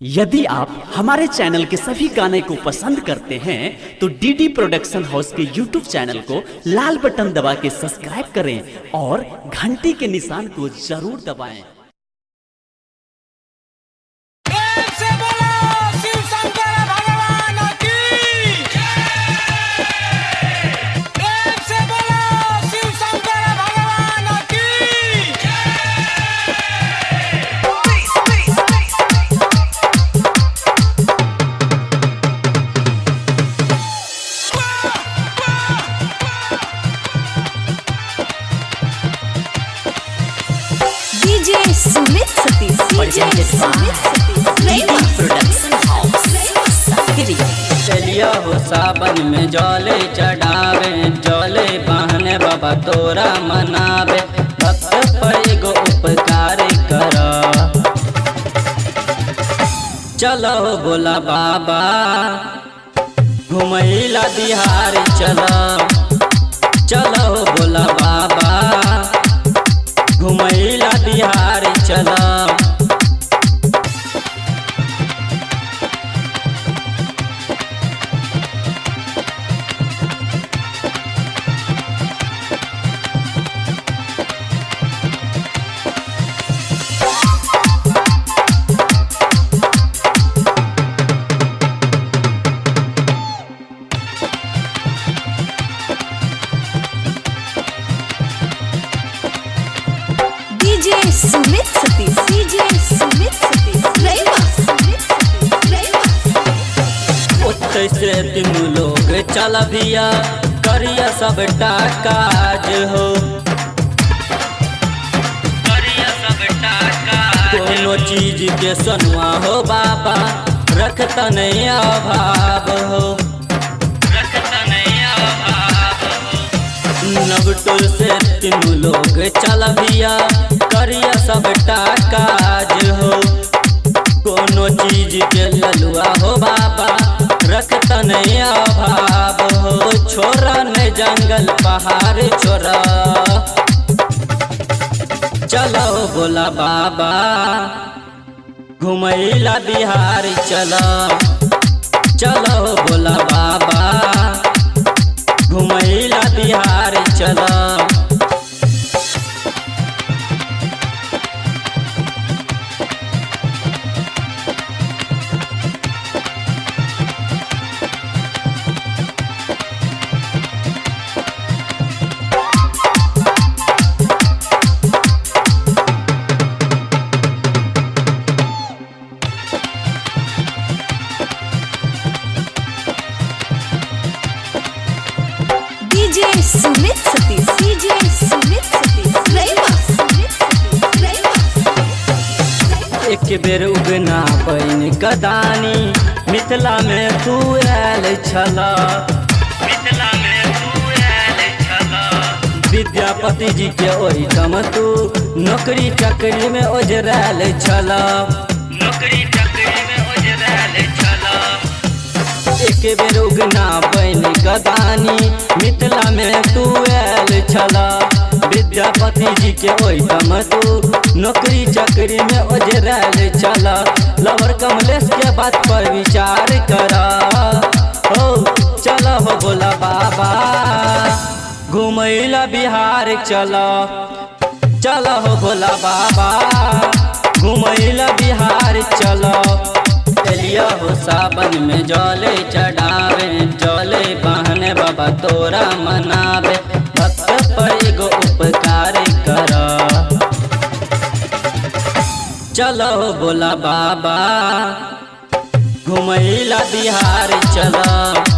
यदि आप हमारे चैनल के सभी गाने को पसंद करते हैं तो डीडी प्रोडक्शन हाउस के यूट्यूब चैनल को लाल बटन दबा के सब्सक्राइब करें और घंटी के निशान को जरूर दबाएं। DJ Sumit Satish production house चलिया हो सावन में जले चढ़ावे, जले बहने बाबा तोरा मनावे, भक्त पर एगो उपकार कर। चलो बोला बाबा घुमैला बिहार चलो, चलो बोला बाबा घुमैला बिहार चलो। डीजे सुमित सतीश से तुम लोग चल भिया करिया सबटा काज हो, करिया सबटा काज। कोनो चीज के सनुआ हो बाबा रखता नहीं अभाव हो, रखता नहीं अभाव हो। नवटोल से तुम लोग चल भिया करिया सबटा काज हो, कोनो चीज के ललुआ हो बाबा रखता नहीं अभाव हो। छोरा ने जंगल पहाड़ छोरा, चलो बोला बाबा घुमैला बिहार चलो, चलो बोला बाबा घुमैला बिहार चलो। डीजे सुमित सतीश एक बेर उगना पैन कदानी मिथिला में तू आयल छला, मिथिला में तू आयल छला। विद्यापति जी के ओहिठम तू नौकरी चाकरी में ओझरायल छला, नौकरी चाकरी में ओझरायल छला। एक बेर उगना पैन कदानी मिथिला में तू आयल छला, विद्यापति जी के ओहिठम तू नौकरी चाकरी में ओझरायल चला। लवर कमलेश के बात पर विचार करा हो, चलो हो बोला बाबा घुमैला बिहार चलो, चलो हो बोला बाबा घुमैला बिहार चलो। चलिया हो सावन में जले चढ़ावे, जले बहने बाबा तोरा मनावे, भक्त पर एगो उपकार कर। चलो बोला बाबा घुमैला बिहार चलो।